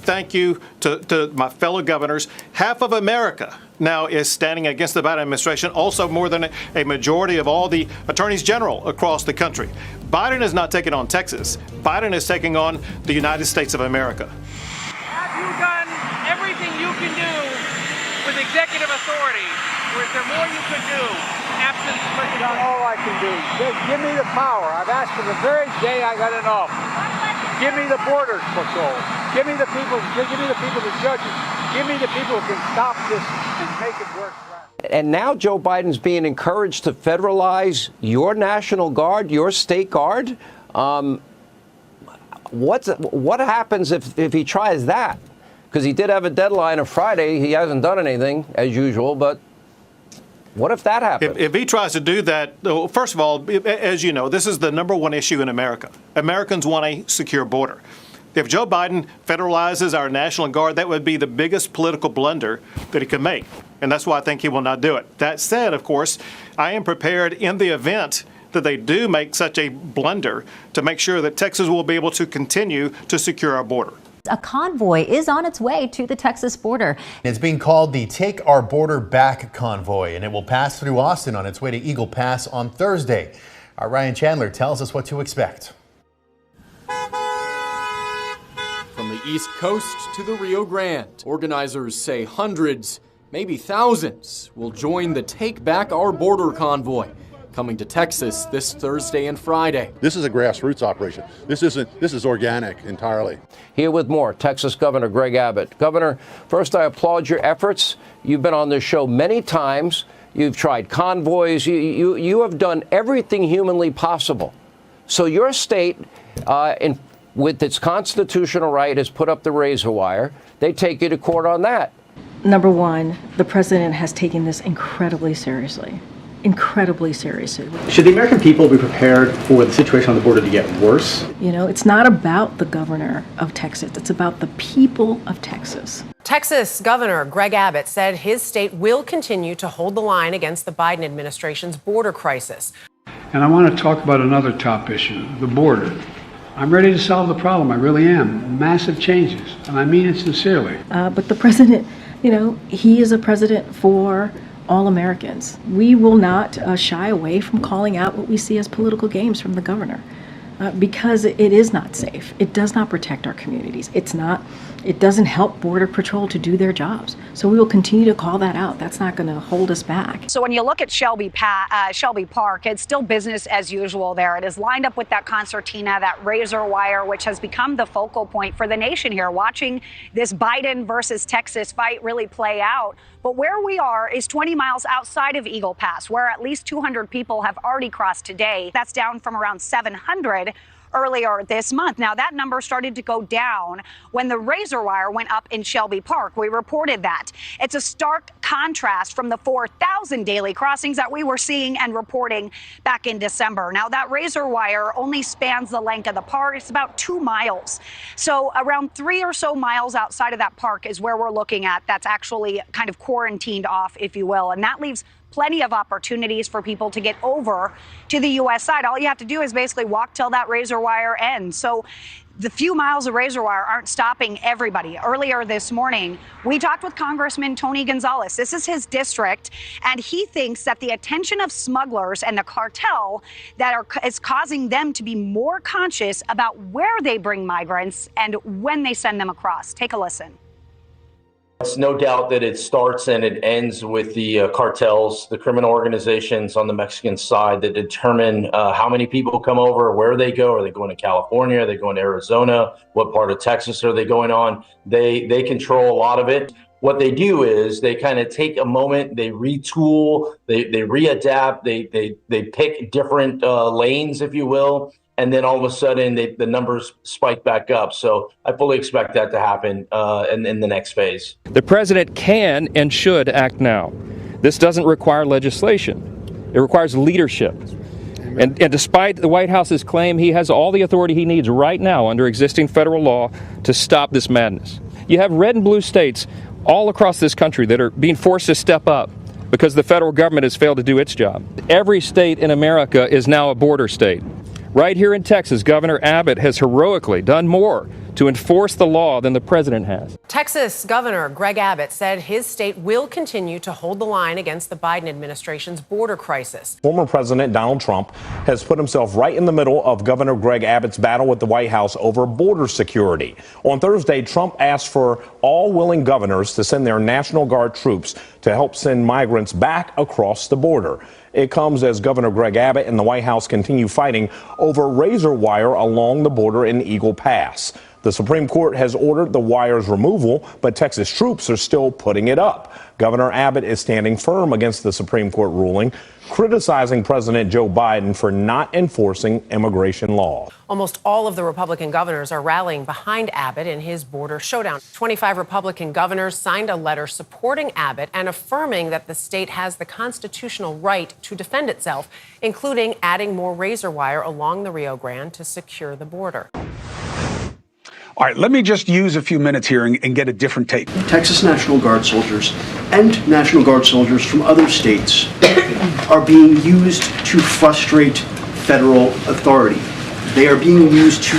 thank you to my fellow governors. Half of America now is standing against the Biden administration, also more than a majority of all the attorneys general across the country. Biden is not taking on Texas. Biden is taking on the United States of America. Have you done everything you can do with executive authority, or is there more you could do absent legislation? Done all I can do. Just give me the power. I've asked for the very day I got in office. Give me the border patrol. Give me the people. Give me the people, the judges. Give me the people who can stop this and make it work. And now Joe Biden's being encouraged to federalize your National Guard, your state guard. What happens if he tries that? Because he did have a deadline of Friday. He hasn't done anything, as usual, but what if that happens? If he tries to do that, first of all, as you know, this is the number one issue in America. Americans want a secure border. If Joe Biden federalizes our National Guard, that would be the biggest political blunder that he could make. And that's why I think he will not do it. That said, of course, I am prepared in the event that they do make such a blunder to make sure that Texas will be able to continue to secure our border. A convoy is on its way to the Texas border. It's being called the Take Our Border Back convoy, and it will pass through Austin on its way to Eagle Pass on Thursday. Our Ryan Chandler tells us what to expect. From the East Coast to the Rio Grande, organizers say hundreds, maybe thousands, will join the Take Back Our Border convoy, coming to Texas this Thursday and Friday. This is a grassroots operation. This is organic entirely. Here with more, Texas Governor Greg Abbott. Governor, first I applaud your efforts. You've been on this show many times. You've tried convoys. You have done everything humanly possible. So your state, with its constitutional right, has put up the razor wire. They take you to court on that. Number one, the president has taken this incredibly seriously. Incredibly seriously. Should the American people be prepared for the situation on the border to get worse? You know, it's not about the governor of Texas. It's about the people of Texas. Texas Governor Greg Abbott said his state will continue to hold the line against the Biden administration's border crisis. And I want to talk about another top issue, the border. I'm ready to solve the problem. I really am. Massive changes. And I mean it sincerely. But the president, you know, he is a president for all Americans. We will not shy away from calling out what we see as political games from the governor, because it is not safe. It does not protect our communities. It doesn't help Border Patrol to do their jobs. So we will continue to call that out. That's not going to hold us back. So when you look at Shelby Park, it's still business as usual there. It is lined up with that concertina, that razor wire, which has become the focal point for the nation here, watching this Biden versus Texas fight really play out. But where we are is 20 miles outside of Eagle Pass, where at least 200 people have already crossed today. That's down from around 700 earlier this month. Now, that number started to go down when the razor wire went up in Shelby Park. We reported that. It's a stark contrast from the 4,000 daily crossings that we were seeing and reporting back in December. Now, that razor wire only spans the length of the park. It's about 2 miles. So around 3 or so miles outside of that park is where we're looking at. That's actually kind of quarantined off, if you will. And that leaves plenty of opportunities for people to get over to the U.S. side. All you have to do is basically walk till that razor wire ends. So the few miles of razor wire aren't stopping everybody. Earlier this morning, we talked with Congressman Tony Gonzalez. This is his district, and he thinks that the attention of smugglers and the cartel is causing them to be more conscious about where they bring migrants and when they send them across. Take a listen. It's no doubt that it starts and it ends with the cartels, the criminal organizations on the Mexican side that determine how many people come over, where they go. Are they going to California? Are they going to Arizona? What part of Texas are they going on? They control a lot of it. What they do is they kind of take a moment, they retool, they readapt, they pick different lanes, if you will. And then all of a sudden, the numbers spike back up. So I fully expect that to happen in the next phase. The president can and should act now. This doesn't require legislation. It requires leadership. And despite the White House's claim, he has all the authority he needs right now under existing federal law to stop this madness. You have red and blue states all across this country that are being forced to step up because the federal government has failed to do its job. Every state in America is now a border state. Right here in Texas, Governor Abbott has heroically done more to enforce the law than the president has. Texas Governor Greg Abbott said his state will continue to hold the line against the Biden administration's border crisis. Former President Donald Trump has put himself right in the middle of Governor Greg Abbott's battle with the White House over border security. On Thursday, Trump asked for all willing governors to send their National Guard troops to help send migrants back across the border. It comes as Governor Greg Abbott and the White House continue fighting over razor wire along the border in Eagle Pass. The Supreme Court has ordered the wire's removal, but Texas troops are still putting it up. Governor Abbott is standing firm against the Supreme Court ruling, criticizing President Joe Biden for not enforcing immigration law. Almost all of the Republican governors are rallying behind Abbott in his border showdown. 25 Republican governors signed a letter supporting Abbott and affirming that the state has the constitutional right to defend itself, including adding more razor wire along the Rio Grande to secure the border. All right, let me just use a few minutes here and get a different take. Texas National Guard soldiers and National Guard soldiers from other states are being used to frustrate federal authority. They are being used to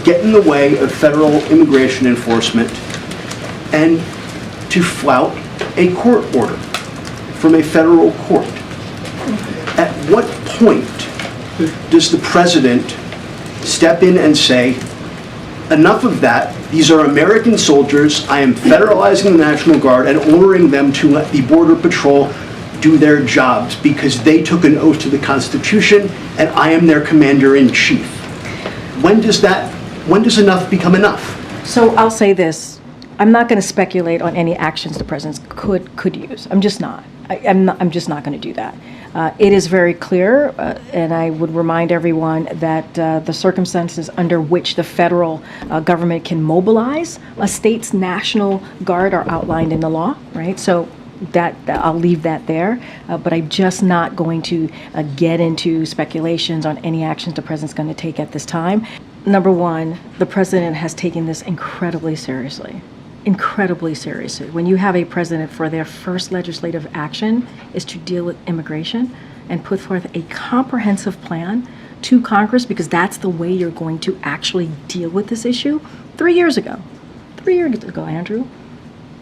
get in the way of federal immigration enforcement and to flout a court order from a federal court. At what point does the president step in and say, enough of that, these are American soldiers, I am federalizing the National Guard and ordering them to let the Border Patrol do their jobs because they took an oath to the Constitution and I am their commander-in-chief. When does enough become enough? So I'll say this, I'm not going to speculate on any actions the president could use. I'm just not. I'm just not going to do that. It is very clear, and I would remind everyone that the circumstances under which the federal government can mobilize a state's National Guard are outlined in the law, right? So that I'll leave that there, but I'm just not going to get into speculations on any actions the president's going to take at this time. Number one, the president has taken this incredibly seriously. Incredibly seriously. When you have a president for their first legislative action is to deal with immigration and put forth a comprehensive plan to Congress, because that's the way you're going to actually deal with this issue. 3 years ago, Andrew,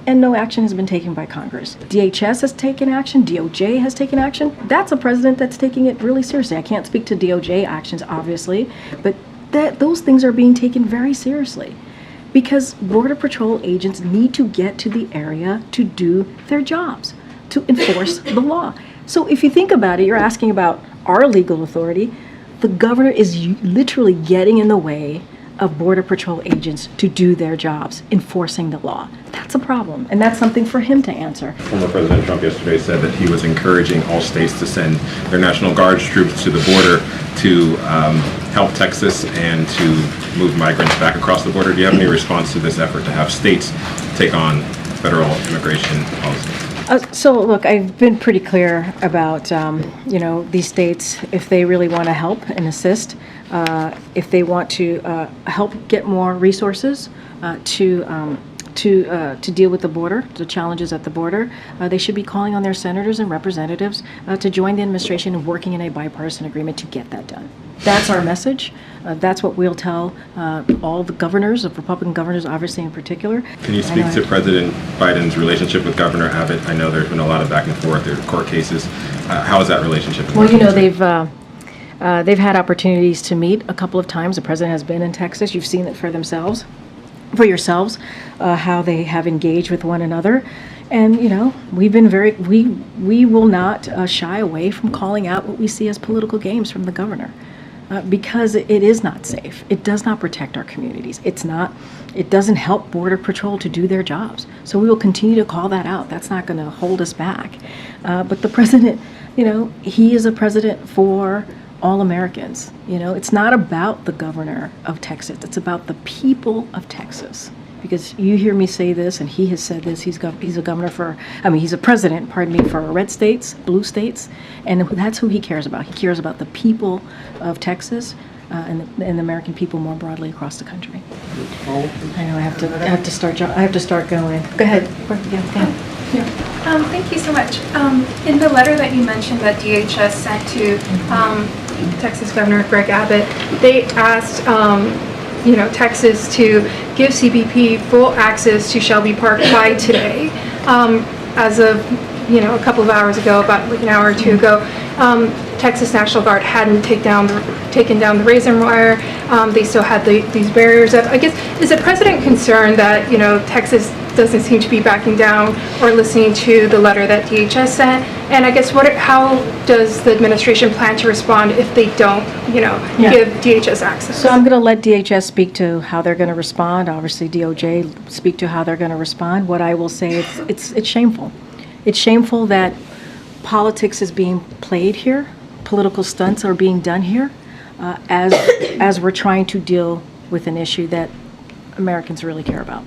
and no action has been taken by Congress. DHS has taken action, DOJ has taken action. That's a president that's taking it really seriously. I can't speak to DOJ actions, obviously, but those things are being taken very seriously. Because Border Patrol agents need to get to the area to do their jobs, to enforce the law. So if you think about it, you're asking about our legal authority. The governor is literally getting in the way of Border Patrol agents to do their jobs, enforcing the law. That's a problem, and that's something for him to answer. Former President Trump yesterday said that he was encouraging all states to send their National Guard troops to the border to help Texas and to move migrants back across the border. Do you have any response to this effort to have states take on federal immigration policy? So look, I've been pretty clear about these states, if they really want to help and assist, if they want to help get more resources to deal with the border, the challenges at the border, they should be calling on their senators and representatives to join the administration and working in a bipartisan agreement to get that done. That's our message. That's what we'll tell all the governors, of Republican governors, obviously in particular. Can you speak to President Biden's relationship with Governor Abbott? I know there's been a lot of back and forth. There are court cases. How is that relationship? Well, they've had opportunities to meet a couple of times. The president has been in Texas. You've seen it for yourselves, how they have engaged with one another. And, we've been we will not shy away from calling out what we see as political games from the governor. Because it is not safe. It does not protect our communities. It doesn't help Border Patrol to do their jobs. So we will continue to call that out. That's not going to hold us back. But the president, he is a president for all Americans. It's not about the governor of Texas. It's about the people of Texas. Because you hear me say this, and he has said this, he's a president, for red states, blue states, and that's who he cares about. He cares about the people of Texas and the American people more broadly across the country. I know I have to start going. Go ahead. Thank you so much. In the letter that you mentioned that DHS sent to Texas Governor Greg Abbott, they asked Texas to give CBP full access to Shelby Park by today. As of a couple of hours ago, about like an hour or two ago, Texas National Guard hadn't taken down the razor wire. They still had these barriers up. I guess, is the president concerned that Texas doesn't seem to be backing down or listening to the letter that DHS sent? And I guess how does the administration plan to respond if they don't give DHS access? So I'm going to let DHS speak to how they're going to respond. Obviously DOJ speak to how they're going to respond. What I will say, it's shameful. It's shameful that politics is being played here. Political stunts are being done here as we're trying to deal with an issue that Americans really care about,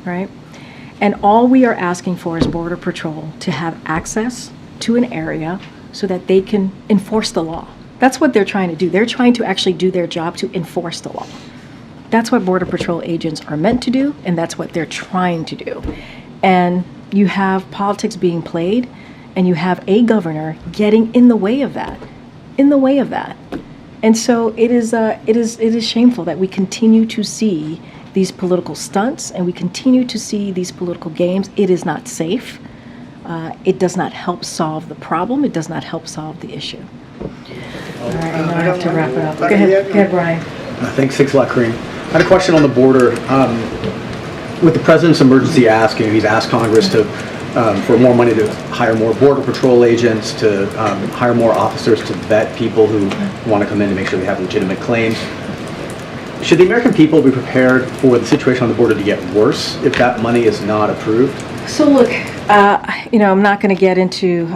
right? And all we are asking for is Border Patrol to have access to an area so that they can enforce the law. That's what they're trying to do. They're trying to actually do their job to enforce the law. That's what Border Patrol agents are meant to do, and that's what they're trying to do. And you have politics being played, and you have a governor getting in the way of that. And so it is shameful that we continue to see these political stunts and we continue to see these political games. It is not safe. It does not help solve the problem. It does not help solve the issue. All right, and I have to wrap it up. Go ahead, Brian. Thanks a lot, Kareem. I had a question on the border. With the president's emergency ask, he's asked Congress to for more money to hire more Border Patrol agents, to hire more officers to vet people who want to come in to make sure they have legitimate claims. Should the American people be prepared for the situation on the border to get worse if that money is not approved? So look, I'm not going to get into,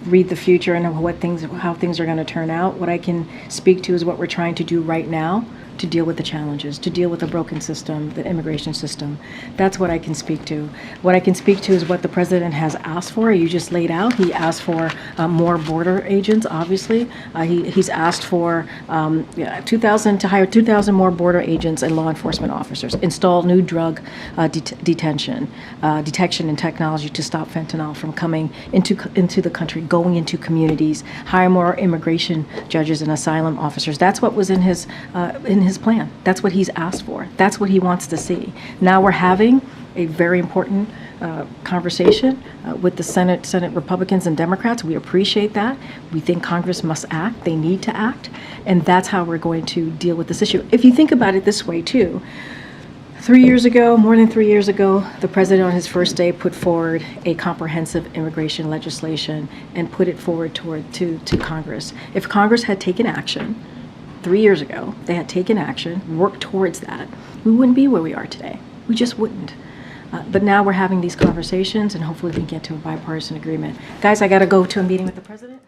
read the future and how things are going to turn out. What I can speak to is what we're trying to do right now to deal with the challenges, to deal with the broken system, the immigration system. That's what I can speak to. What I can speak to is what the president has asked for. You just laid out. He asked for more border agents, obviously. He's asked for 2,000 to hire 2,000 more border agents and law enforcement officers, install new drug detection and technology to stop fentanyl from coming into the country, going into communities, hire more immigration judges and asylum officers. That's what was in his plan. That's what he's asked for. That's what he wants to see. Now we're having a very important conversation with the Senate Republicans and Democrats. We appreciate that. We think Congress must act. They need to act. And that's how we're going to deal with this issue. If you think about it this way, too, more than 3 years ago, the president on his first day put forward a comprehensive immigration legislation and put it forward to Congress. If Congress had taken action 3 years ago, they had taken action, worked towards that, we wouldn't be where we are today. We just wouldn't. But now we're having these conversations, and hopefully we can get to a bipartisan agreement. Guys, I got to go to a meeting with the president.